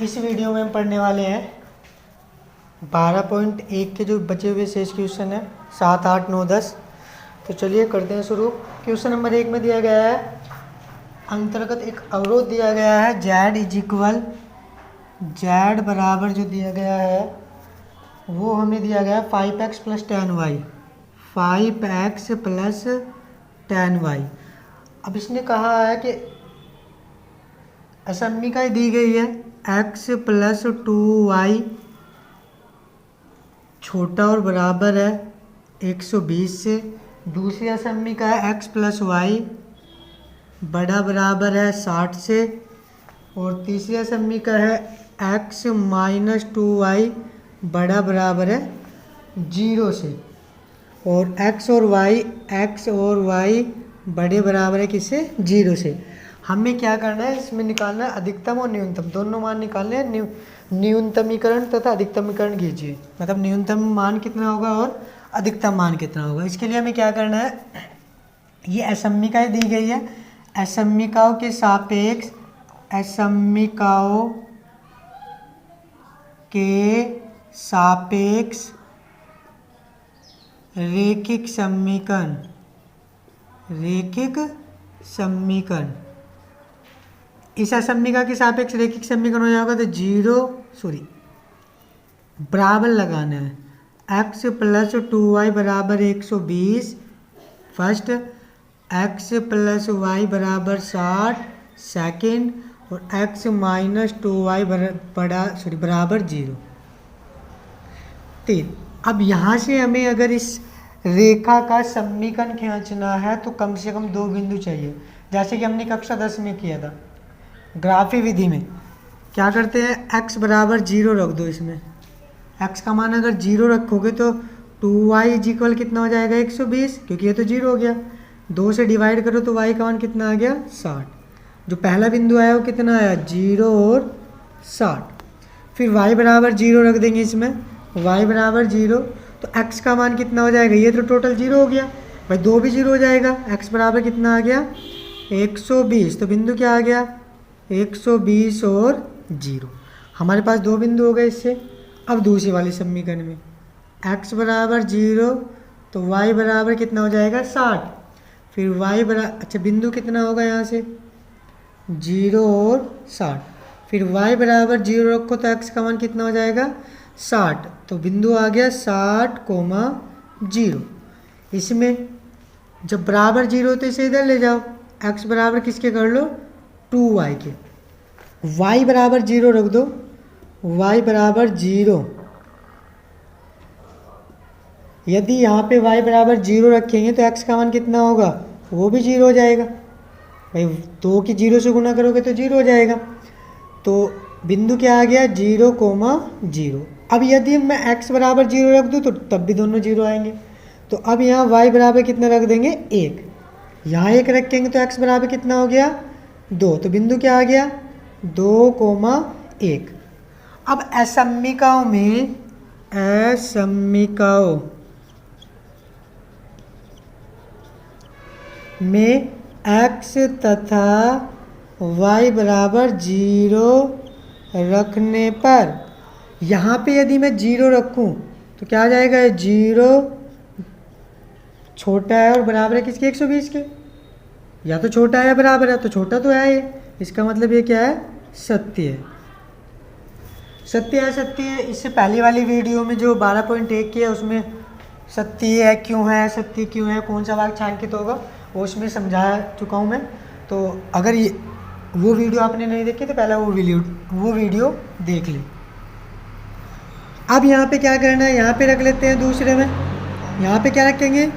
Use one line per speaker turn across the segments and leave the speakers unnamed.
इस वीडियो में हम पढ़ने वाले हैं 12.1 के जो बचे हुए शेष क्वेश्चन है 7, 8, 9, 10। तो चलिए करते हैं शुरू। क्वेश्चन नंबर 1 में दिया गया है अंतर्गत एक अवरोध दिया गया है z बराबर जो दिया गया है वो हमें दिया गया है 5x + 10y 5x + 10y। अब इसने कहा है कि असमीका दी गई है x + 2y छोटा और बराबर है 120 से। दूसरी असमीका है x + y बड़ा बराबर है 60 से। और तीसरी असमीका है x - 2y बड़ा बराबर है 0 से। और x और y बड़े बराबर है किससे? 0 से। हमें क्या करना है, इसमें निकालना है अधिकतम और न्यूनतम, दोनों मान निकालने हैं। न्यूनतमीकरण तथा अधिकतमीकरण कीजिए, मतलब न्यूनतम मान कितना होगा और अधिकतम मान कितना होगा। इसके लिए हमें क्या करना है, ये असमीकाएं दी गई है, असमीकाओं के सापेक्ष रैखिक समीकरण। इस असमीका के सापेक्ष रैखिक समीकरण हो जाएगा तो बराबर लगाना है। x + 2y बराबर 120 फर्स्ट, x + y बराबर 60 सेकेंड, और x - 2y बराबर 0 3। अब यहाँ से हमें अगर इस रेखा का समीकरण खींचना है तो कम से कम 2 बिंदु चाहिए, जैसे कि हमने कक्षा 10 में किया था। ग्राफी विधि में क्या करते हैं, x बराबर 0 रख दो। इसमें x का मान अगर 0 रखोगे तो 2y = कितना हो जाएगा 120, क्योंकि ये तो 0 हो गया। 2 से डिवाइड करो तो y का मान कितना आ गया 60। जो पहला बिंदु आया वो कितना आया 0 और 60। फिर y बराबर 0 रख देंगे इसमें, y बराबर 0 तो x का मान कितना हो जाएगा, ये तो टोटल 0 हो गया भाई, 2 भी 0 हो जाएगा। x बराबर कितना आ गया 120, तो बिंदु क्या आ गया 120 और 0। हमारे पास 2 बिंदु हो गए इससे। अब दूसरी वाली समीकरण में x बराबर 0 तो y बराबर कितना हो जाएगा 60। फिर y बराबर, अच्छा बिंदु कितना होगा यहाँ से 0 और 60। फिर y बराबर 0 रखो तो x का मान कितना हो जाएगा 60, तो बिंदु आ गया 60, 0। इसमें जब बराबर 0 तो इसे इधर ले जाओ, x बराबर किसके कर लो 2y के। y बराबर 0 रख दो, y बराबर 0। यदि यहाँ पे y बराबर 0 रखेंगे तो x का मान कितना होगा, वो भी 0 हो जाएगा भाई। 2 की 0 से गुना करोगे तो 0 हो जाएगा। तो बिंदु क्या आ गया 0, 0। अब यदि मैं x बराबर 0 रख दूँ तो तब भी दोनों 0 आएंगे। तो अब यहाँ y बराबर कितना रख देंगे 1, यहाँ 1 रखेंगे तो x बराबर कितना हो गया 2, तो बिंदु क्या आ गया 2, 1। अब असमीकाओं में x तथा y बराबर 0 रखने पर, यहाँ पे यदि मैं 0 रखूँ तो क्या आ जाएगा 0 छोटा है और बराबर है किसके 120 के। या तो छोटा है या बराबर है, तो छोटा तो है ये, इसका मतलब ये क्या है सत्य है। सत्य है, सत्य है। इससे पहली वाली वीडियो में जो 12.1 की है उसमें सत्य है क्यों है, सत्य क्यों है, कौन सा वाक्य छायांकित होगा, वो उसमें समझा चुका हूँ मैं। तो अगर ये वो वीडियो आपने नहीं देखी तो पहले वो वीडियो देख ली। अब यहाँ पे क्या करना है, यहाँ पे रख लेते हैं दूसरे में। यहाँ पे क्या रखेंगे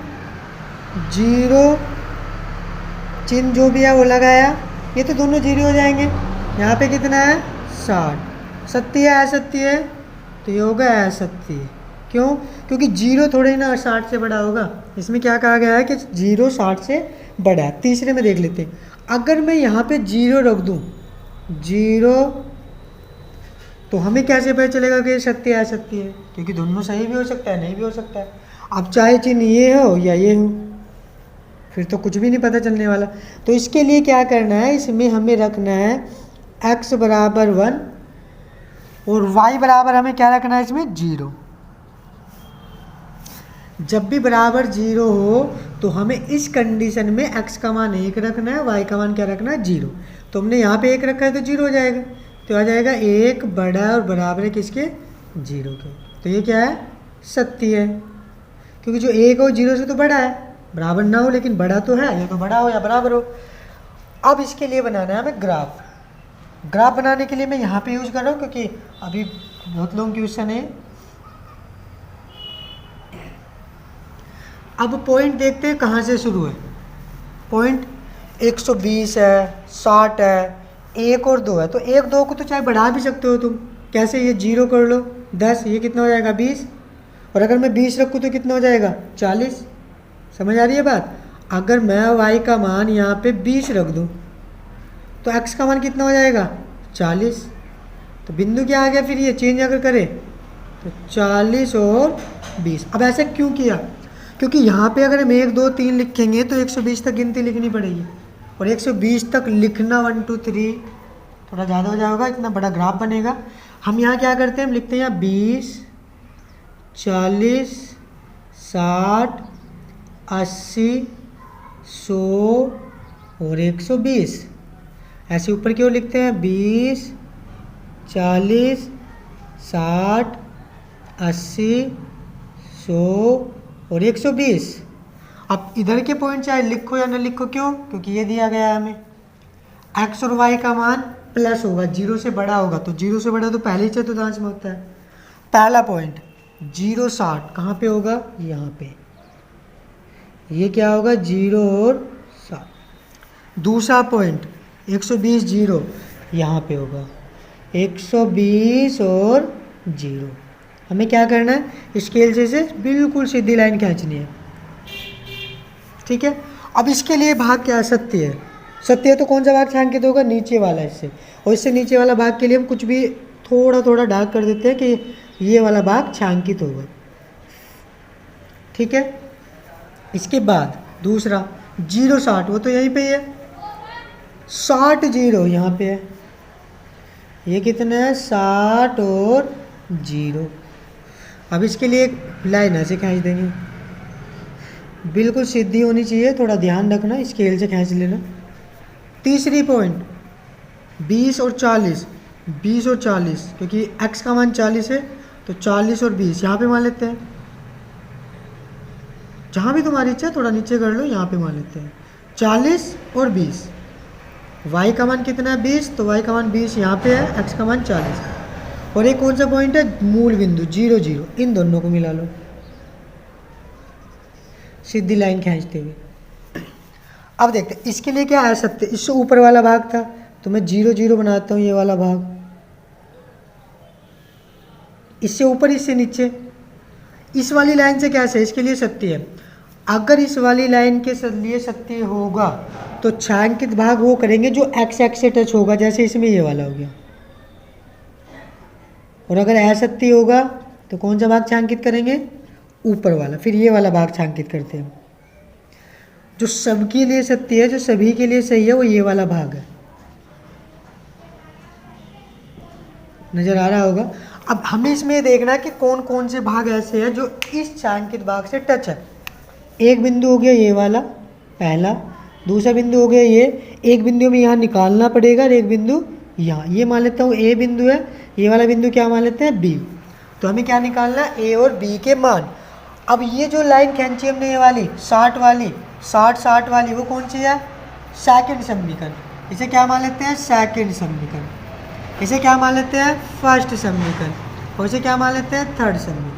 0 चिन्ह जो भी है वो लगाया, ये तो दोनों 0 हो जाएंगे। यहाँ पे कितना है 60। सत्य है असत्य है, तो ये होगा असत्य। क्यों? क्योंकि 0 थोड़े ना 60 से बड़ा होगा। इसमें क्या कहा गया है कि 0 60 से बड़ा है। तीसरे में देख लेते हैं, अगर मैं यहाँ पे 0 रख दूँ 0, तो हमें कैसे पता चलेगा कि ये सत्य है असत्य है, क्योंकि दोनों सही भी हो सकता है नहीं भी हो सकता है। अब चाहे चिन्ह ये हो या ये हो, फिर तो कुछ भी नहीं पता चलने वाला। तो इसके लिए क्या करना है, इसमें हमें रखना है x बराबर 1 और y बराबर हमें क्या रखना है इसमें 0। जब भी बराबर 0 हो तो हमें इस कंडीशन में x का मान 1 रखना है, y का मान क्या रखना है 0। तो हमने यहाँ पे 1 रखा है तो 0 हो जाएगा, तो आ जाएगा 1 बड़ा और बराबर है किसके 0 के। तो ये क्या है सत्य है, क्योंकि जो 1 हो 0 से तो बड़ा है, बराबर ना हो लेकिन बड़ा तो है, या तो बड़ा हो या बराबर हो। अब इसके लिए बनाना है हमें ग्राफ। ग्राफ बनाने के लिए मैं यहाँ पे यूज़ कर रहा हूँ क्योंकि अभी बहुत लोगों की क्वेश्चन है। अब पॉइंट देखते हैं कहाँ से शुरू है। पॉइंट 120 है, 60 है, 1 और 2 है, तो 1 2 को तो चाहे बढ़ा भी सकते हो तुम। कैसे, ये 0 कर लो 10, ये कितना हो जाएगा 20, और अगर मैं 20 रखूँ तो कितना हो जाएगा 40। समझ आ रही है बात। अगर मैं y का मान यहाँ पे 20 रख दूँ तो x का मान कितना हो जाएगा 40। तो बिंदु क्या आ गया फिर, ये चेंज अगर करें तो 40 और 20। अब ऐसे क्यों किया, क्योंकि यहाँ पे अगर हम 1 2 3 लिखेंगे तो 120 तक गिनती लिखनी पड़ेगी, और 120 तक लिखना 1 2 3 थोड़ा ज़्यादा हो जाएगा, इतना बड़ा ग्राफ बनेगा। हम यहाँ क्या करते हैं, हम लिखते हैं यहाँ 20 40 60 80 100 और 120। ऐसे ऊपर क्यों लिखते हैं 20 40 60 80 100 और 120। अब इधर के पॉइंट चाहे लिखो या ना लिखो, क्यों, क्योंकि ये दिया गया है हमें x और y का मान प्लस होगा, 0 से बड़ा होगा, तो 0 से बड़ा तो पहले ही चतुर्थांश में होता है। पहला पॉइंट 0 60 कहाँ पे होगा, यहाँ पे, ये क्या होगा 0 और 60। दूसरा पॉइंट 120 0 यहाँ पे होगा, 120 और 0। हमें क्या करना है, स्केल से बिल्कुल सीधी लाइन खींचनी है, ठीक है। अब इसके लिए भाग क्या सत्य है, सत्य है तो कौन सा भाग छायांकित होगा, नीचे वाला इससे, और इससे नीचे वाला भाग के लिए हम कुछ भी थोड़ा थोड़ा डार्क कर देते हैं कि ये वाला भाग छायांकित होगा, ठीक है। इसके बाद दूसरा 0 60 वो तो यहीं पे है, 60 0 यहाँ पे है, ये कितना है 60 और 0। अब इसके लिए एक लाइन ऐसे खींच देंगे, बिल्कुल सीधी होनी चाहिए, थोड़ा ध्यान रखना, स्केल से खींच लेना। तीसरी पॉइंट 20 और 40, 20 और 40, क्योंकि x का मान 40 है तो 40 और 20 यहाँ पे मान लेते हैं, जहाँ भी तुम्हारी इच्छा थोड़ा नीचे कर लो, यहाँ पे मान लेते हैं 40 और 20। y का मान कितना है 20, तो y का मान 20 यहाँ पे है, x का मान 40। और एक कौन सा पॉइंट है, मूल बिंदु 0 0, इन दोनों को मिला लो सीधी लाइन खींचते हुए। अब देखते हैं इसके लिए क्या है सत्य, इससे ऊपर वाला भाग था तो मैं 0 0 बनाता हूँ, ये वाला भाग, इससे ऊपर इससे नीचे, इस वाली लाइन से कैसे, इसके लिए सत्य है। अगर इस वाली लाइन के लिए सत्य होगा तो छायांकित भाग वो करेंगे जो x एक्स से टच होगा, जैसे इसमें ये वाला हो गया। और अगर असत्य होगा तो कौन सा भाग छायांकित करेंगे, ऊपर वाला, फिर ये वाला भाग छायांकित करते हैं। जो सबके लिए सत्य है, जो सभी के लिए सही है, वो ये वाला भाग है, नजर आ रहा होगा। अब हमें इसमें देखना है कि कौन कौन से भाग ऐसे हैं जो इस छायांकित भाग से टच है। एक बिंदु हो गया ये वाला पहला, दूसरा बिंदु हो गया ये, एक बिंदु में यहाँ निकालना पड़ेगा और एक बिंदु यहाँ, ये मान लेता हूँ ए बिंदु है, ये वाला बिंदु क्या मान लेते हैं बी। तो हमें क्या निकालना है, ए और बी के मान। अब ये जो लाइन खींची हमने, ये वाली 60 वाली, 60 60 वाली, वो कौन सी है, सेकंड समीकरण। इसे क्या मान लेते हैं, सेकंड समीकरण। इसे क्या मान लेते हैं, फर्स्ट समीकरण। और इसे क्या मान लेते हैं, थर्ड समीकरण।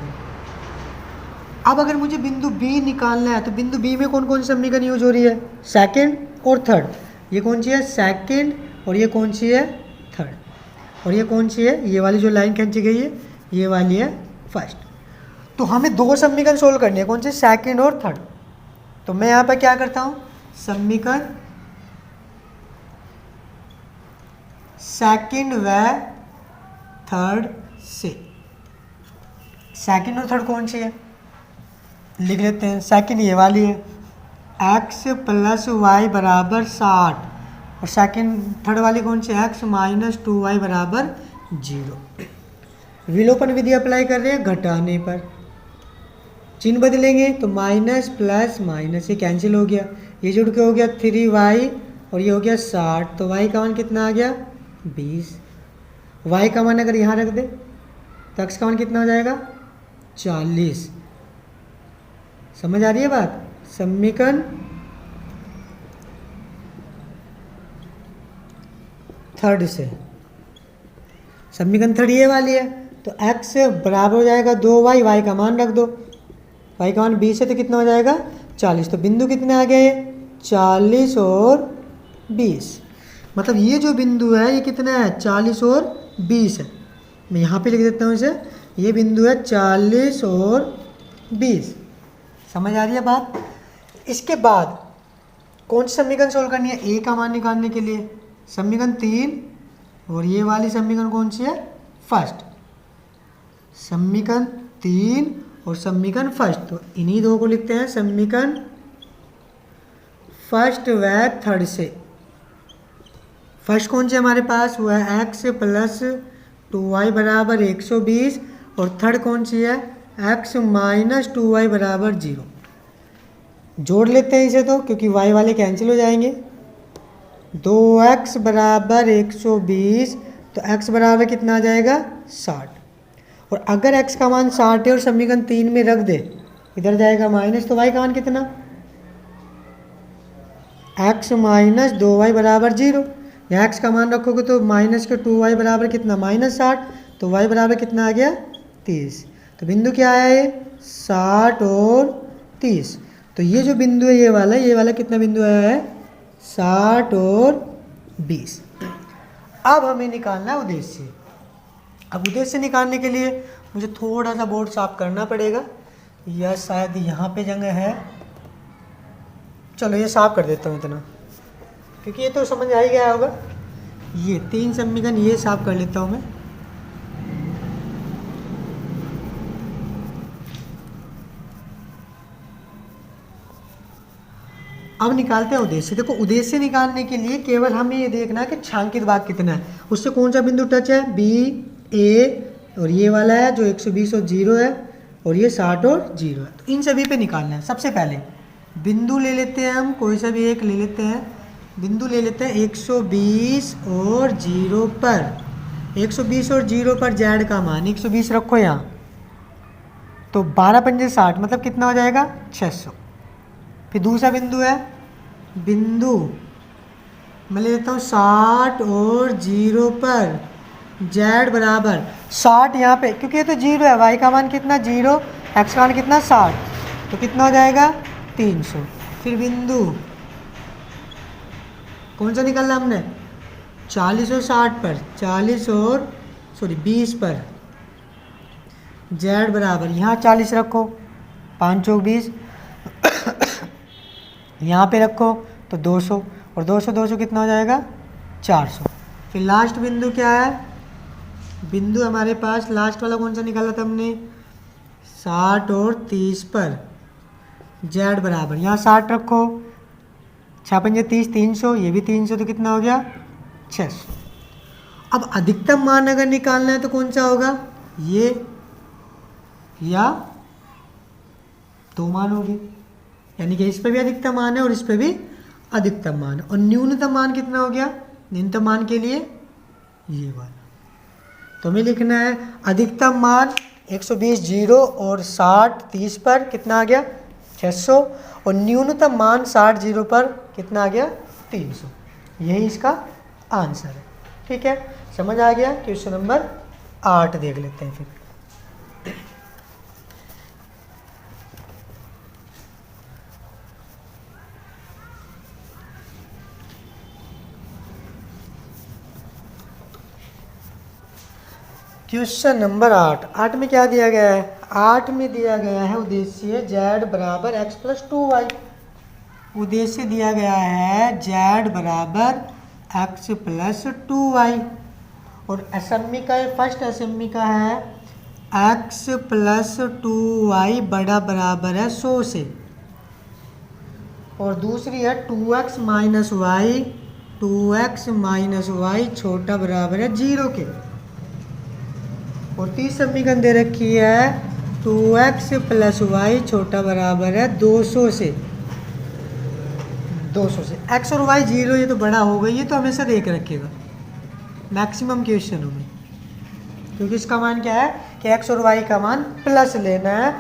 अब अगर मुझे बिंदु बी निकालना है तो बिंदु बी में कौन कौन सी समीकरण यूज हो रही है, सेकंड और थर्ड। ये कौन सी है, सेकंड, और ये कौन सी है, थर्ड। और ये कौन सी है, ये वाली जो लाइन खींची गई है, ये वाली है फर्स्ट। तो हमें दो समीकरण सोल्व करनी है, कौन से, सेकंड और थर्ड। तो मैं यहाँ पर क्या करता हूँ, समीकरण सेकंड व थर्ड से। सेकंड और थर्ड कौन सी है, लिख लेते हैं। सेकंड ये वाली है, x प्लस वाई बराबर 60, और सेकंड थर्ड वाली कौन सी है, x माइनस 2y बराबर 0। विलोपन विधि अप्लाई कर रहे हैं घटाने पर, चिन्ह बदलेंगे तो माइनस प्लस माइनस, ये कैंसिल हो गया, ये जुड़ के हो गया 3y और ये हो गया 60, तो y का मान कितना आ गया 20। y का मान अगर यहाँ रख दे तो x का मान कितना हो जाएगा 40। समझ आ रही है बात? समीकरण थर्ड से, समीकरण थर्ड ये वाली है, तो x बराबर हो जाएगा 2y, y का मान रख दो, y का मान 20 है तो कितना हो जाएगा 40। तो बिंदु कितने आ गए 40 और 20, मतलब ये जो बिंदु है ये कितना है 40 और 20 है। मैं यहाँ पे लिख देता हूँ इसे, ये बिंदु है 40 और 20। समझ आ रही है बात? इसके बाद कौन सी समीकरण सोल्व करनी है a का मान निकालने के लिए? समीकरण 3 और ये वाली समीकरण कौन सी है फर्स्ट, समीकरण 3 और समीकरण फर्स्ट, तो इन्हीं दो को लिखते हैं समीकरण फर्स्ट व थर्ड से। फर्स्ट कौन सी हमारे पास, वो है x प्लस 2y बराबर 120 और थर्ड कौन सी है x माइनस 2y बराबर 0। जोड़ लेते हैं इसे तो, क्योंकि y वाले कैंसिल हो जाएंगे। 2x बराबर 120 तो x बराबर कितना आ जाएगा 60, और अगर x का मान 60 है और समीकरण 3 में रख दे, इधर जाएगा माइनस, तो y का मान कितना x माइनस 2y बराबर 0। यहाँ x का मान रखोगे तो माइनस के 2y बराबर कितना -60, तो y बराबर कितना आ गया 30। तो बिंदु क्या आया ये 60 और 30। तो ये जो बिंदु है ये वाला कितना बिंदु आया है 60 और 20। अब हमें निकालना है उद्देश्य। अब उद्देश्य निकालने के लिए मुझे थोड़ा सा बोर्ड साफ करना पड़ेगा, या शायद यहाँ पे जगह है, चलो ये साफ कर देता हूँ इतना, क्योंकि ये तो समझ आ ही गया होगा। ये 3 समीकरण ये साफ कर लेता हूँ मैं। अब निकालते हैं उद्देश्य। देखो उद्देश्य निकालने के लिए केवल हमें ये देखना है कि छांकित भाग कितना है, उससे कौन सा बिंदु टच है बी ए, और ये वाला है जो 120 और 0 है, और ये 60 और 0 है। तो इन सभी पे निकालना है। सबसे पहले बिंदु ले लेते हैं हम, कोई सा भी एक ले लेते हैं, बिंदु ले लेते हैं 120 और 0 पर। 120 और 0 पर जेड का मान 120 रखो यहाँ, तो 12 पंजे 60, मतलब कितना हो जाएगा 600। फिर दूसरा बिंदु है, बिंदु मैं ले लेता हूँ 60 और 0 पर जेड बराबर 60, यहाँ पे क्योंकि ये तो 0 है, y का मान कितना 0, x का मान कितना 60, तो कितना हो जाएगा 300। फिर बिंदु कौन सा निकालना हमने 40 और 60 पर, 20 पर जेड बराबर यहाँ 40 रखो, 5 चौक 20, यहाँ पे रखो तो 200, और 200 कितना हो जाएगा 400। फिर लास्ट बिंदु क्या है, बिंदु हमारे पास लास्ट वाला कौन सा निकाला था हमने 60 और 30 पर जेड बराबर यहाँ 60 रखो, 6 पंजे 30, 300, ये भी 300, तो कितना हो गया 600। अब अधिकतम मान अगर निकालना है तो कौन सा होगा, ये या 2 मान होगी, यानी कि इस पे भी अधिकतम मान है और इस पे भी अधिकतम मान है। और न्यूनतम मान कितना हो गया, न्यूनतम मान के लिए ये वाला। तो हमें लिखना है अधिकतम मान 120 0 और 60 30 पर कितना आ गया 600, और न्यूनतम मान 60 0 पर कितना आ गया 300। यही इसका आंसर है। ठीक है, समझ आ गया। क्वेश्चन नंबर 8 देख लेते हैं फिर। क्वेश्चन नंबर 8 में क्या दिया गया है, 8 में दिया गया है उद्देश्य z बराबर x प्लस 2y। उद्देश्य दिया गया है z बराबर x प्लस 2y, और असेंबली का फर्स्ट असेंबली का है x प्लस 2y बड़ा बराबर है 100 से, और दूसरी है 2x माइनस वाई छोटा बराबर है 0 के, और तीसरी समीकरण दे रखी है 2x प्लस वाई छोटा बराबर है 200 से। x और y 0 ये तो बड़ा हो गई, ये तो हमेशा देख रखेगा मैक्सिमम क्वेश्चनों में, क्योंकि इसका मान क्या है कि x और y का मान प्लस लेना है,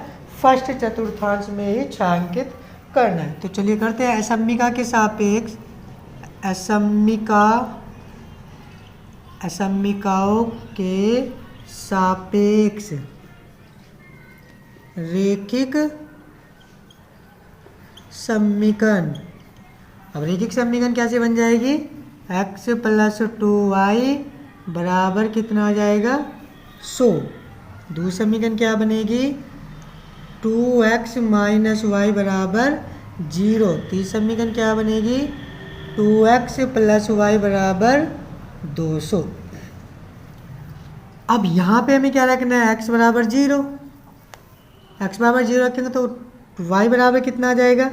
फर्स्ट चतुर्थांश में ही छायांकित करना है। तो चलिए करते हैं असमिका के सापेक्ष असमिकाओं के सापेक्ष रेखिक समीकरण। अब रेखिक समीकरण कैसे बन जाएगी, x प्लस 2y बराबर कितना आ जाएगा 100। दूसरी समीकरण क्या बनेगी 2x माइनस वाई बराबर 0। तीसरी समीकरण क्या बनेगी 2x प्लस वाई बराबर 200। अब यहाँ पे हमें क्या रखना है x बराबर 0। x बराबर 0 रखेंगे तो y बराबर कितना आ जाएगा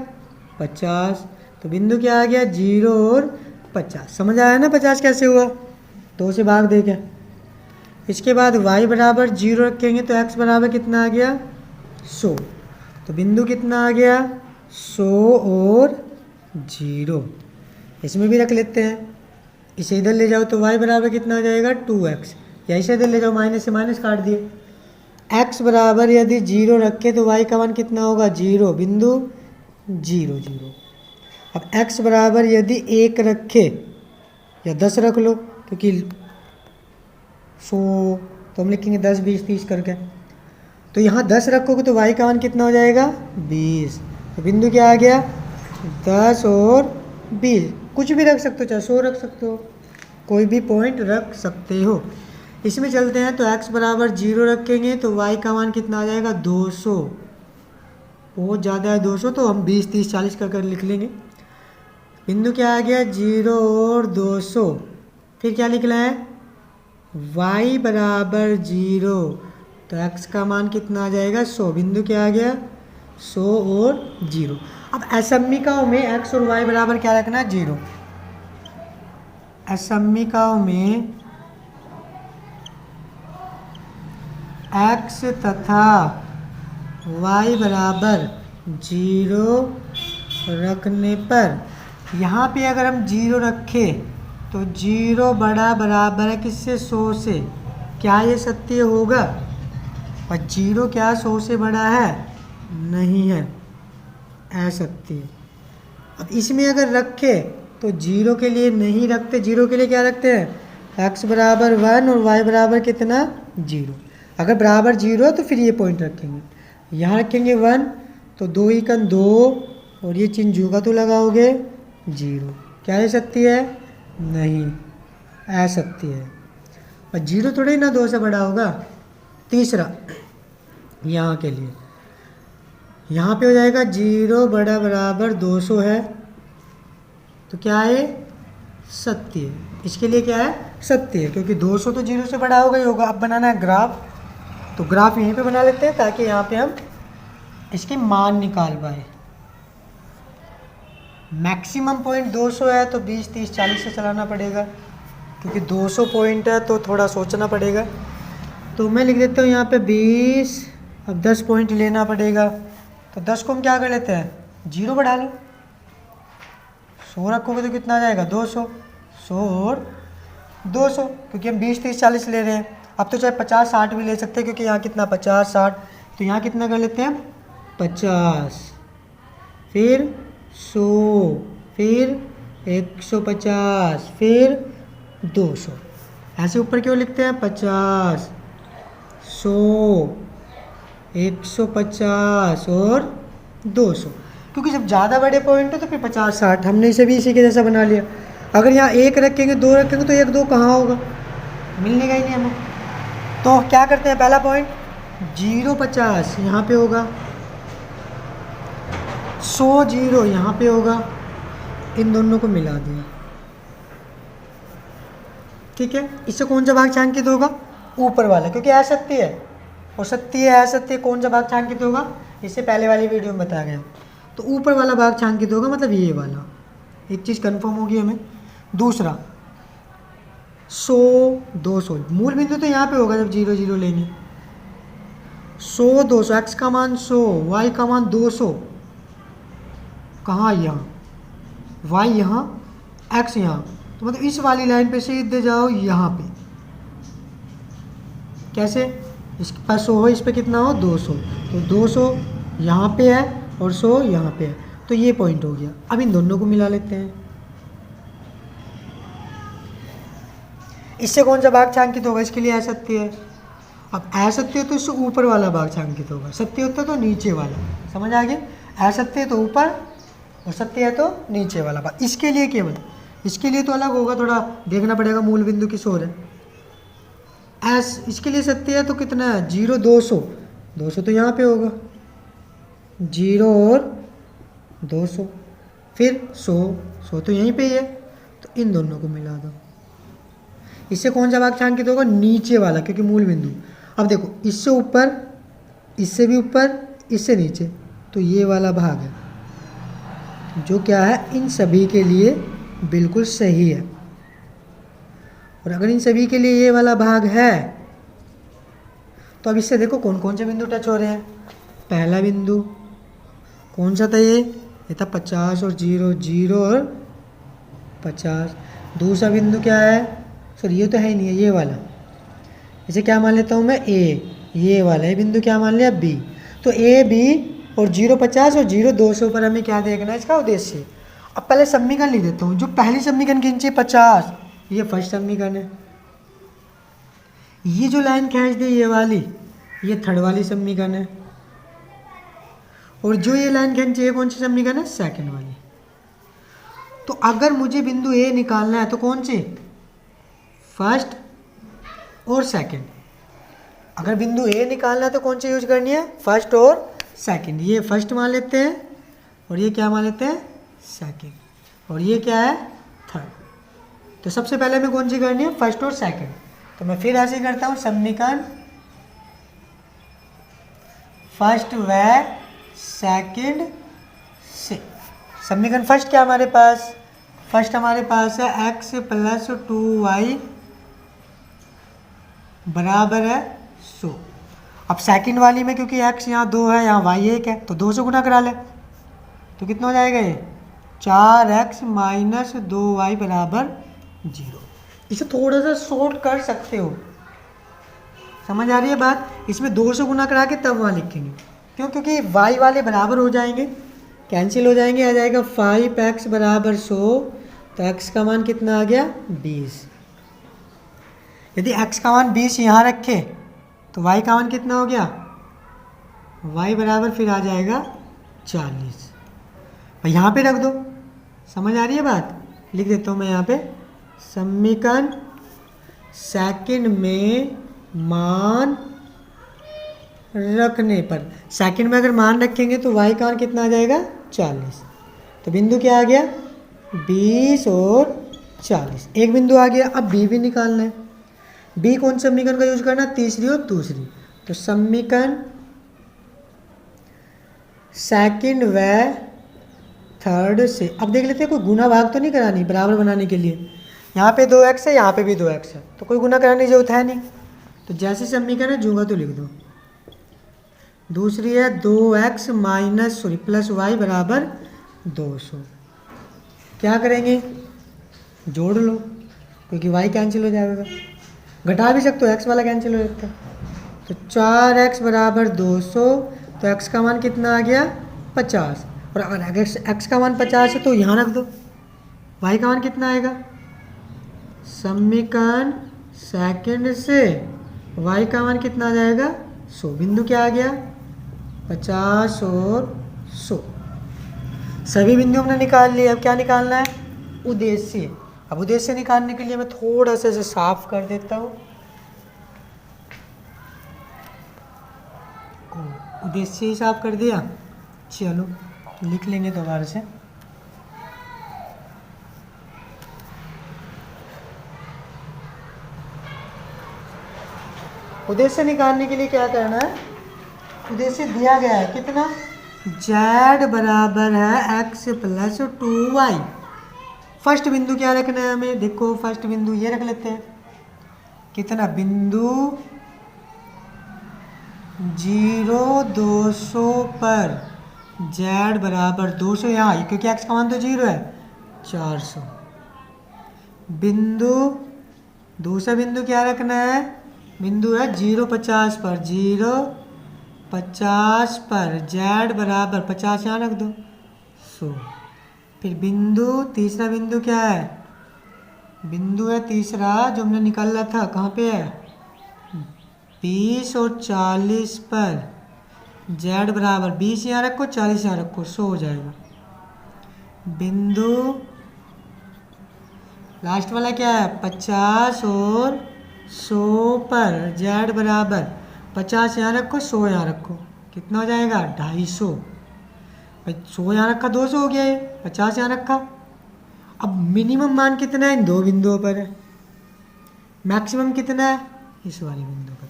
50। तो बिंदु क्या आ गया 0 और 50। समझ आया ना 50 कैसे हुआ, 2 से भाग दे क्या। इसके बाद y बराबर 0 रखेंगे तो x बराबर कितना आ गया 100। तो बिंदु कितना आ गया 100 और 0। इसमें भी रख लेते हैं, इसे इधर ले जाओ तो y बराबर कितना आ जाएगा 2x, या इसे इधर ले जाओ माइनस से माइनस काट दिए। x बराबर यदि 0 रखे तो y का मान कितना होगा 0, बिंदु 0 0। अब x बराबर यदि 1 रखे या 10 रख लो, क्योंकि 100 तो हम लिखेंगे 10 20 30 करके। तो यहाँ 10 रखोगे तो y का मान कितना हो जाएगा 20। तो बिंदु क्या आ गया 10 और 20। कुछ भी रख सकते हो, चाहे 100 रख सकते हो, कोई भी पॉइंट रख सकते हो। इसमें चलते हैं तो x बराबर 0 रखेंगे तो y का मान कितना आ जाएगा 200। बहुत ज़्यादा है 200, तो हम 20 30 40 कर लिख लेंगे। बिंदु क्या आ गया 0 और 200। फिर क्या लिखना है y बराबर 0, तो x का मान कितना आ जाएगा 100। बिंदु क्या आ गया 100 और 0। अब असमिकाओं में x और y बराबर क्या रखना है 0। असमिकाओं में x तथा y बराबर 0 रखने पर, यहाँ पे अगर हम 0 रखें तो 0 बड़ा बराबर है किससे 100 से। क्या ये सत्य होगा, और 0 क्या 100 से बड़ा है, नहीं है, असत्य। अब इसमें अगर रखे तो 0 के लिए नहीं रखते, 0 के लिए क्या रखते हैं x बराबर 1 और y बराबर कितना 0। अगर बराबर 0 तो फिर ये पॉइंट रखेंगे, यहाँ रखेंगे 1 तो 2 ही कन 2 और ये चिन्ह जू का तो लगाओगे 0। क्या ये सत्य है, नहीं, असत्य है। और 0 थोड़ा ही ना 2 से बड़ा होगा। तीसरा यहाँ के लिए, यहाँ पे हो जाएगा 0 बड़ा बराबर 200 है, तो क्या है सत्य है। इसके लिए क्या है सत्य है, क्योंकि 200 तो 0 से बड़ा होगा ही होगा। अब बनाना है ग्राफ, तो ग्राफ यहीं पे बना लेते हैं ताकि यहाँ पे हम इसके मान निकाल पाए। मैक्सिमम पॉइंट 200 है तो 20 30 40 से चलाना पड़ेगा, क्योंकि 200 पॉइंट है तो थोड़ा सोचना पड़ेगा। तो मैं लिख देता हूँ यहाँ पे 20। अब 10 पॉइंट लेना पड़ेगा, तो 10 को हम क्या कर लेते हैं 0 बढ़ा लो। 100 रखोगे तो कितना आ जाएगा 200, 100 और 200, क्योंकि हम 20 30 40 ले रहे हैं। अब तो चाहे 50 60 भी ले सकते हैं, क्योंकि यहाँ कितना 50 60, तो यहाँ कितना कर लेते हैं हम 50, फिर 100, फिर 150, फिर 200। ऐसे ऊपर क्यों लिखते हैं 50 100 150 और 200, क्योंकि जब ज़्यादा बड़े पॉइंट हो तो फिर 50 60। हमने इसे भी इसी के जैसा बना लिया। अगर यहाँ 1 रखेंगे 2 रखेंगे तो 1 2 कहाँ होगा, मिलने का ही नहीं हमें। तो क्या करते हैं, पहला पॉइंट 0 50 यहाँ पे होगा, 100 0 यहाँ पे होगा, इन दोनों को मिला दिया। ठीक है, इससे कौन सा भाग छायांकित होगा, ऊपर वाला, क्योंकि असत्य है और सत्य है असत्य, कौन सा भाग छायांकित होगा, इससे पहले वाली वीडियो में बताया गया। तो ऊपर वाला भाग छायांकित होगा, मतलब ये वाला। एक चीज़ कंफर्म होगी हमें। दूसरा 100 200, मूल बिंदु तो यहाँ पे होगा जब 0 0 लेंगे। 100 200, एक्स का मान 100, वाई का मान 200, कहाँ यहाँ, वाई यहाँ, एक्स यहाँ, तो मतलब इस वाली लाइन पे सीधे जाओ यहाँ पे। कैसे, इस पर 100 हो, इस पे कितना हो 200, तो 200 यहाँ पे है और 100 यहाँ पे है, तो ये पॉइंट हो गया। अब इन दोनों को मिला लेते हैं। इससे कौन सा भाग छांकित होगा, इसके लिए असत्य है। अब असत्य है तो इससे ऊपर वाला भाग छांकित होगा, सत्य होता तो नीचे वाला, समझ आ गया। असत्य है तो ऊपर और सत्य है तो नीचे वाला भाग। इसके लिए केवल, इसके लिए तो अलग होगा, थोड़ा देखना पड़ेगा मूल बिंदु किस ओर है। इसके लिए सत्य है तो कितना है 0 200, 200 तो यहाँ पे होगा, 0 और 200, फिर 100, 100 तो यहीं पे ही है, तो इन दोनों को मिला दो। इससे कौन सा भाग छांकित होगा, नीचे वाला, क्योंकि मूल बिंदु। अब देखो इससे ऊपर, इससे भी ऊपर, इससे नीचे, तो ये वाला भाग है जो क्या है इन सभी के लिए बिल्कुल सही है। और अगर इन सभी के लिए ये वाला भाग है तो अब इससे देखो कौन कौन से बिंदु टच हो रहे हैं। पहला बिंदु कौन सा था, ये था 50 और 0 0 और 50। दूसरा बिंदु क्या है, सर ये तो है ही नहीं है, ये वाला, इसे क्या मान लेता हूँ मैं ए, ये वाला, ये बिंदु क्या मान लिया बी। तो ए बी और 0 50 और 0 200 पर हमें क्या देखना है, इसका उद्देश्य। अब पहले समीकरण लिख देता हूँ। जो पहली समीकरण खींची 50, ये फर्स्ट समीकरण है। ये जो लाइन खींच दी ये वाली, ये थर्ड वाली समीकरण है। और जो ये लाइन खींची ये कौन सी समीकरण है, सेकंड वाली। तो अगर मुझे बिंदु ए निकालना है तो कौन सी, फर्स्ट और सेकंड। अगर बिंदु ए निकालना है तो कौन सी यूज करनी है, फर्स्ट और सेकंड। ये फर्स्ट मान लेते हैं और ये क्या मान लेते हैं, सेकंड, और ये क्या है, थर्ड। तो सबसे पहले हमें कौन सी करनी है, फर्स्ट और सेकंड। तो मैं फिर ऐसे करता हूँ, समीकरण फर्स्ट व सेकंड से। समीकरण फर्स्ट क्या हमारे पास, फर्स्ट हमारे पास है x + 2y बराबर है 100। अब सेकंड वाली में क्योंकि x यहाँ 2 है, यहाँ y 1 है, तो 2 से गुना करा ले, तो कितना हो जाएगा ये 4x - 2y बराबर 0। इसे थोड़ा सा शॉर्ट कर सकते हो, समझ आ रही है बात। इसमें 2 से गुना करा के तब वहाँ लिखेंगे, क्यों, क्योंकि y वाले बराबर हो जाएंगे, कैंसिल हो जाएंगे, आ जाएगा 5x बराबर 100। तो x का मान कितना आ गया 20। यदि x का मान 20 यहाँ रखे तो y का मान कितना हो गया, y बराबर फिर आ जाएगा 40। भाई यहाँ पे रख दो, समझ आ रही है बात। लिख देता हूँ मैं यहाँ पे, समीकरण सेकंड में मान रखने पर, सेकंड में अगर मान रखेंगे तो y का मान कितना आ जाएगा 40। तो बिंदु क्या आ गया 20 और 40, एक बिंदु आ गया। अब b भी निकालना है। b कौन सा समीकरण का यूज करना, तीसरी और दूसरी। तो समीकरण सेकंड व थर्ड से। अब देख लेते हैं कोई गुना भाग तो नहीं करानी, बराबर बनाने के लिए। यहाँ पे 2x है, यहाँ पे भी 2x है, तो कोई गुना कराने की जरूरत है नहीं। तो जैसे समीकरण है जूंगा तो लिख दो। दूसरी है 2x + y बराबर 200। क्या करेंगे, जोड़ लो, क्योंकि y कैंसिल हो जाएगा। घटा भी सकते हो, x वाला कैंसिल हो जाता है। तो 4x बराबर 200, तो x का मान कितना आ गया 50। और अगर x का मान 50 है तो यहाँ रख दो, y का मान कितना आएगा। समीकरण सेकंड से y का मान कितना आ जाएगा 100। बिंदु क्या आ गया 50 और 100। सभी बिंदु हमने निकाल लिए। अब क्या निकालना है, उद्देश्य। अब उद्देश्य निकालने के लिए मैं थोड़ा सा इसे साफ कर देता हूँ। उद्देश्य ही साफ कर दिया, चलो लिख लेंगे दोबारा से। उद्देश्य निकालने के लिए क्या करना है, उद्देश्य दिया गया है कितना, z बराबर है x + 2y। फर्स्ट बिंदु क्या रखना है हमें, देखो फर्स्ट बिंदु ये रख लेते हैं, कितना बिंदु 0 200 पर z बराबर 200 यहाँ क्योंकि x का मान तो 0 है 400। बिंदु दूसरा बिंदु क्या रखना है, बिंदु है 0 50 पर 0 50 पर z बराबर 50 यहाँ रख दो 100। फिर बिंदु तीसरा बिंदु क्या है, बिंदु है तीसरा जो हमने निकाला था, कहाँ पे है 20 और 40 पर z बराबर 20 यहाँ रखो 40 यहाँ रखो 100 हो जाएगा। बिंदु लास्ट वाला क्या है 50 और 100 पर z बराबर 50 यहाँ रखो 100 यहाँ रखो, कितना हो जाएगा 250। भाई 100 यहाँ रखा 200 हो गया, ये 50 यहाँ रखा। अब मिनिमम मान कितना है इन दो बिंदुओं पर है, मैक्सिमम कितना है इस वाले बिंदु पर।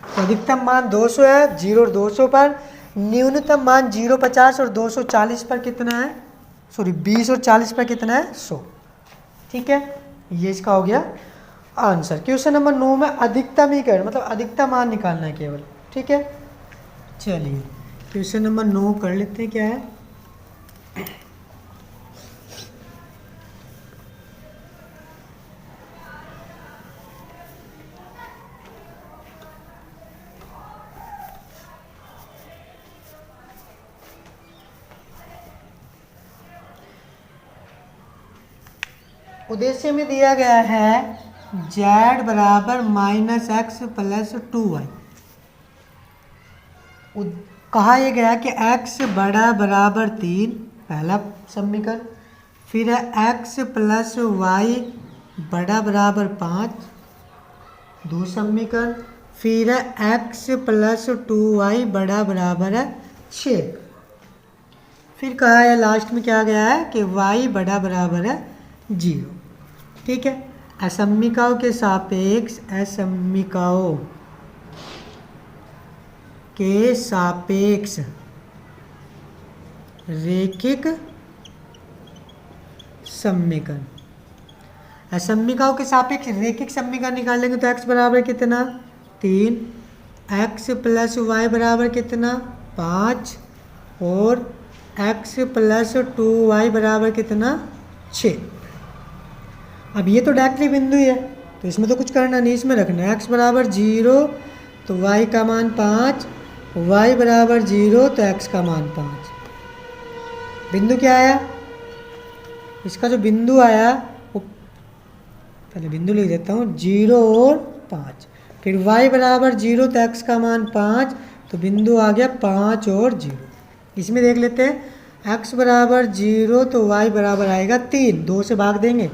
तो अधिकतम मान 200 है 0 और 200 पर, न्यूनतम मान 0 50 और 240 पर कितना है, सॉरी 20 और 40 पर कितना है 100। ठीक है, ये इसका हो गया आंसर। क्वेश्चन नंबर 9 में अधिकतम ही कर मतलब अधिकतम मान निकालना है केवल। ठीक है, चलिए क्वेश्चन नंबर 9 कर लेते हैं, क्या है उद्देश्य में दिया गया है z बराबर -x प्लस 2y। कहा यह गया कि x बड़ा बराबर 3 पहला समीकरण, फिर है x प्लस y बड़ा बराबर 5 दूसरा समीकरण, फिर है x प्लस 2y बड़ा बराबर है 6। फिर कहा है लास्ट में क्या गया है कि y बड़ा बराबर है 0। ठीक है, असमीकाओं के सापेक्ष असमीकाओं के सापेक्ष रेखिक समीकरण, असमीकाओं के सापेक्ष रेखिक समीकरण निकालेंगे तो x बराबर कितना 3, x प्लस वाई बराबर कितना 5 और x प्लस 2y बराबर कितना 6। अब ये तो डायरेक्टली बिंदु ही है तो इसमें तो कुछ करना नहीं, इसमें रखना है x बराबर 0 तो y का मान 5, y बराबर 0 तो x का मान 5। बिंदु क्या आया, इसका जो बिंदु आया वो पहले बिंदु लिख देता हूँ 0 और 5, फिर y बराबर 0 तो x का मान 5 तो बिंदु आ गया 5 और 0। इसमें देख लेते हैं x बराबर 0 तो y बराबर आएगा 3, 2 से भाग देंगे,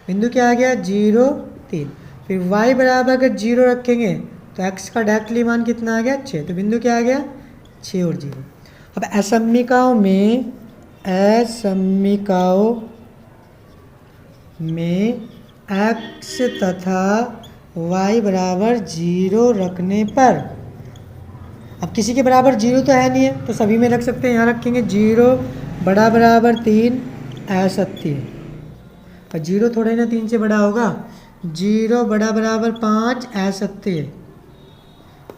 बिंदु क्या आ गया 0 3। फिर y बराबर अगर 0 रखेंगे तो x का डायरेक्टली मान कितना आ गया 6, तो बिंदु क्या आ गया 6 और 0। अब असमीकाओं में x तथा y बराबर 0 रखने पर, अब किसी के बराबर 0 तो है नहीं है तो सभी में रख सकते हैं, यहाँ रखेंगे 0 बड़ा बराबर 3 असत्य है, और 0 थोड़े ना 3 से बड़ा होगा, 0 बड़ा बराबर 5 असत्य है,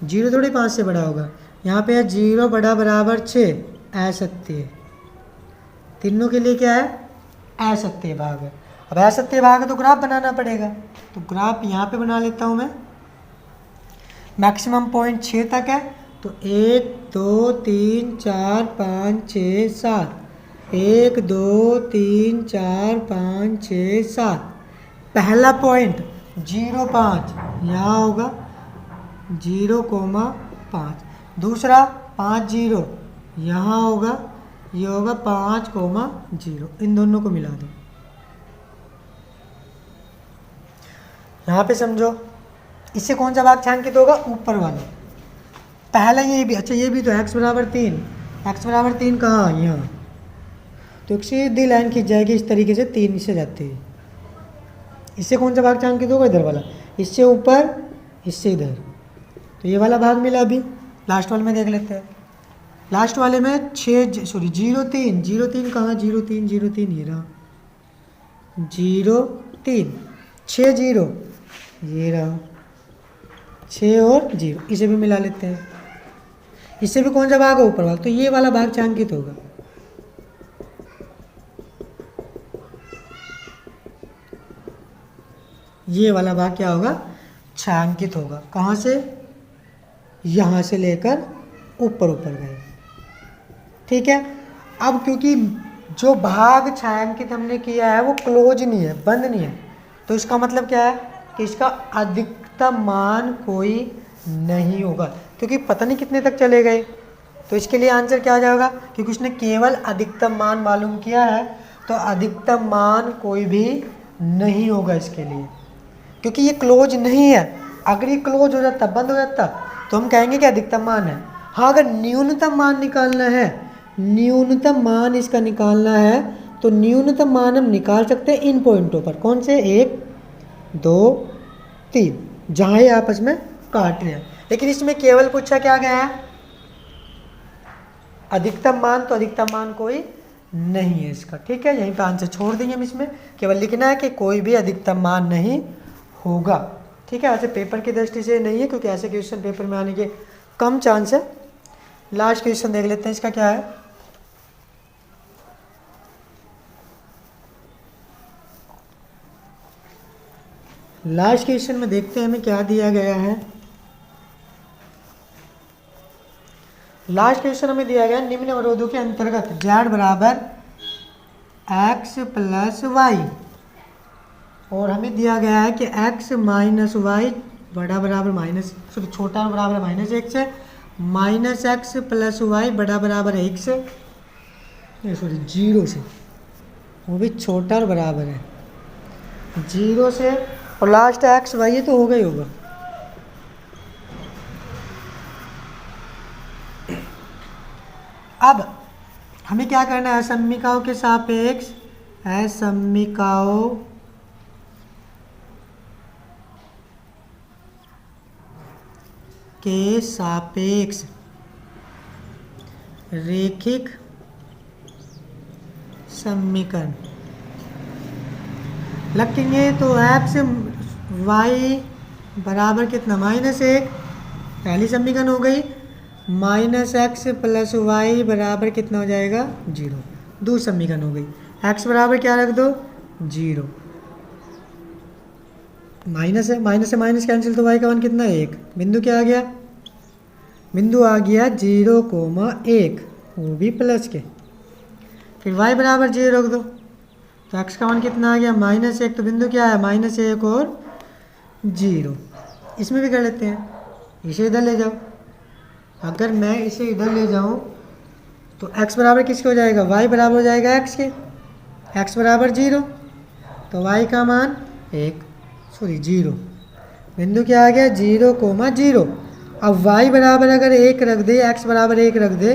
0 थोड़े 5 से बड़ा होगा। यहाँ पे है 0 बड़ा बराबर 6 असत्य है, तीनों के लिए क्या है असत्य भाग है। अब असत्य भाग है तो ग्राफ बनाना पड़ेगा, तो ग्राफ यहाँ पे बना लेता हूँ मैं। मैक्सिमम पॉइंट 6 तक है तो 1 2 3 4 5 6 7, 1 2 3 4 5 6 7। पहला पॉइंट 0 5 यहाँ होगा 0,5, दूसरा 5 0 यहाँ होगा, ये होगा 5,0, इन दोनों को मिला दो। यहाँ पे समझो इससे कौन सा भाग छायांकित होगा, ऊपर वाला पहला, ये भी अच्छा, ये भी तो x बराबर 3, x बराबर 3 कहाँ यहाँ, तो एक सीधी लाइन खींच जाएगी इस तरीके से 3 से जाते हैं। इससे कौन सा भाग छायांकित होगा, इधर वाला, इससे ऊपर इससे इधर, तो ये वाला भाग मिला। अभी लास्ट वाले में देख लेते हैं, लास्ट वाले में 0 3 कहाँ 0 3 ये रहा 0 3 6 0 ये रहा 6 और 0, इसे भी मिला लेते हैं। इससे भी कौन सा भाग है, ऊपर वाला, तो ये वाला भाग छायांकित होगा। ये वाला भाग क्या होगा, छायांकित होगा। कहाँ से, यहाँ से लेकर ऊपर ऊपर गए, ठीक है। अब क्योंकि जो भाग छायांकित हमने किया है वो क्लोज नहीं है, बंद नहीं है, तो इसका मतलब क्या है कि इसका अधिकतम मान कोई नहीं होगा, क्योंकि पता नहीं कितने तक चले गए। तो इसके लिए आंसर क्या आ जाएगा, क्योंकि उसने केवल अधिकतम मान मालूम किया है, तो अधिकतम मान कोई भी नहीं होगा इसके लिए, क्योंकि ये क्लोज नहीं है। अगर ये क्लोज हो जाता, बंद हो जाता, तो हम कहेंगे कि अधिकतम मान है। हाँ, अगर न्यूनतम मान निकालना है, न्यूनतम मान इसका निकालना है, तो न्यूनतम मान हम निकाल सकते हैं इन पॉइंटों पर। कौन से, 1 2 3, जहाँ ये आपस में काट रहे हैं। लेकिन इसमें केवल पूछा क्या गया है, अधिकतम मान, तो अधिकतम मान कोई नहीं है इसका, ठीक है। यहीं पे आंसर छोड़ देंगे हम, इसमें केवल लिखना है कि कोई भी अधिकतम मान नहीं होगा, ठीक है। ऐसे पेपर की दृष्टि से नहीं है, क्योंकि ऐसे क्वेश्चन पेपर में आने के कम चांस है। लास्ट क्वेश्चन देख लेते हैं, इसका क्या है। लास्ट क्वेश्चन में देखते हैं हमें क्या दिया गया है। लास्ट क्वेश्चन हमें दिया गया निम्न अवरोधों के अंतर्गत z बराबर x प्लस वाई, और हमें दिया गया है कि x माइनस वाई बड़ा बराबर माइनस, सॉरी छोटा बराबर माइनस 1 से, माइनस एक्स प्लस वाई बड़ा बराबर 1 से, सॉरी 0 से, वो भी छोटा और बराबर है 0 से, और लास्ट एक्स वाई है तो होगा ही होगा। अब हमें क्या करना है, असम्मिकाओं के सापेक्ष, असम्मिकाओं के सापेक्ष रैखिक समीकरण लिखेंगे। तो एक्स वाई बराबर कितना, -1, पहली समीकरण हो गई। माइनस एक्स प्लस वाई बराबर कितना हो जाएगा, 0, दूसरी समीकरण हो गई। एक्स बराबर क्या रख दो, 0, माइनस है, माइनस से माइनस कैंसिल, तो वाई का मान कितना, 1। बिंदु क्या आ गया, बिंदु आ गया 0,1, वो भी प्लस के। फिर वाई बराबर 0 रख दो, तो एक्स का मान कितना आ गया, -1, तो बिंदु क्या है, -1 और 0। इसमें भी कर लेते हैं, इसे इधर ले जाओ। अगर मैं इसे इधर ले जाऊं तो x बराबर किसके हो जाएगा, y बराबर हो जाएगा x के, x बराबर 0, तो y का मान 0, बिंदु क्या आ गया 0,0। अब y बराबर अगर 1 रख दे, x बराबर 1 रख दे,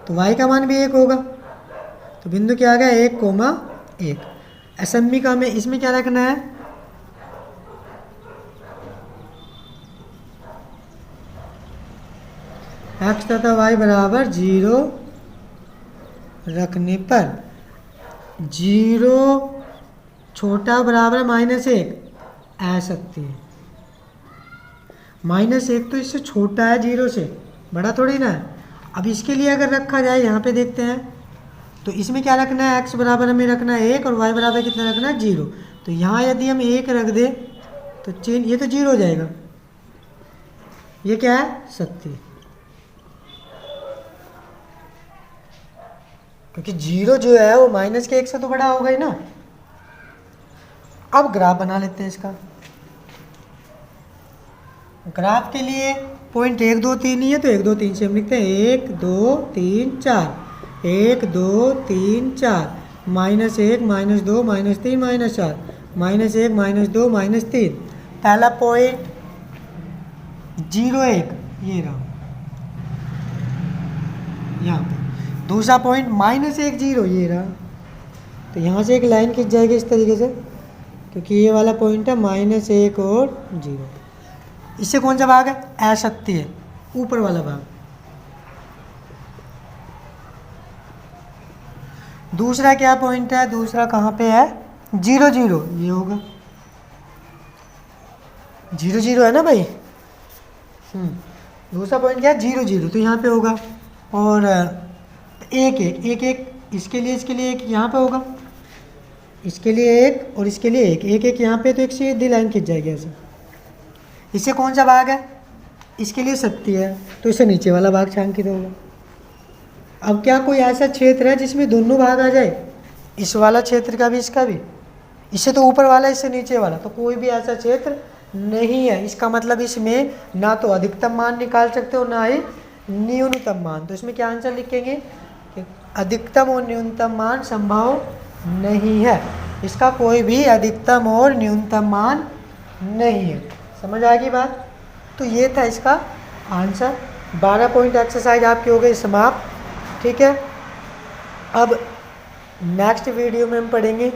तो y का मान भी 1 होगा, तो बिंदु क्या आ गया 1,1। असम्मिका में इसमें क्या रखना है, x तथा y बराबर 0 रखने पर 0 छोटा बराबर -1 आ सकती है। -1 तो इससे छोटा है 0 से, बड़ा थोड़ी ना है। अब इसके लिए अगर रखा जाए, यहाँ पे देखते हैं, तो इसमें क्या रखना है, x बराबर हमें रखना है 1 और y बराबर कितना रखना है, 0। तो यहाँ यदि हम 1 रख दे तो चेन ये तो 0 हो जाएगा, ये क्या है, सत्य, क्योंकि 0 जो है वो -1 से तो बड़ा होगा ही ना। अब ग्राफ बना लेते हैं इसका। ग्राफ के लिए पॉइंट 1 2 3 ही है, तो 1 2 3 से हम लिखते हैं 1 2 3 4, 1 2 3 4, -1 -2 -3 -4, -1 -2 -3। पहला पॉइंट 0 1 ये रहा यहाँ पे, दूसरा पॉइंट -1 0 ये रहा। तो यहाँ से एक लाइन खींच जाएगी इस तरीके से, क्योंकि ये वाला पॉइंट है -1 और 0। इससे कौन सा भाग है, असत्य है, ऊपर वाला भाग। दूसरा क्या पॉइंट है, दूसरा कहाँ पे है, 0 0 ये होगा, जीरो जीरो है ना भाई। दूसरा पॉइंट क्या है, जीरो जीरो, तो यहाँ पे होगा। और एक एक एक एक इसके लिए एक यहाँ पे होगा, इसके लिए एक और इसके लिए एक, एक एक यहाँ पे, तो एक सीधी लाइन खिंच जाएगी ऐसे। इससे कौन सा भाग है, इसके लिए 70 है, तो इससे नीचे वाला भाग छांकित होगा। अब क्या कोई ऐसा क्षेत्र है जिसमें दोनों भाग आ जाए, इस वाला क्षेत्र का भी इसका भी, इससे तो ऊपर वाला इससे नीचे वाला, तो कोई भी ऐसा क्षेत्र नहीं है। इसका मतलब इसमें ना तो अधिकतम मान निकाल सकते हो ना ही न्यूनतम मान। तो इसमें क्या आंसर लिखेंगे कि अधिकतम और न्यूनतम मान संभव नहीं है, इसका कोई भी अधिकतम और न्यूनतम मान नहीं है। समझ आ गई बात। तो ये था इसका आंसर। 12 पॉइंट एक्सरसाइज आपकी हो गई समाप्त। ठीक है, अब नेक्स्ट वीडियो में हम पढ़ेंगे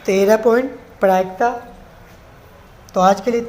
13 पॉइंट प्रायिकता। तो आज के लिए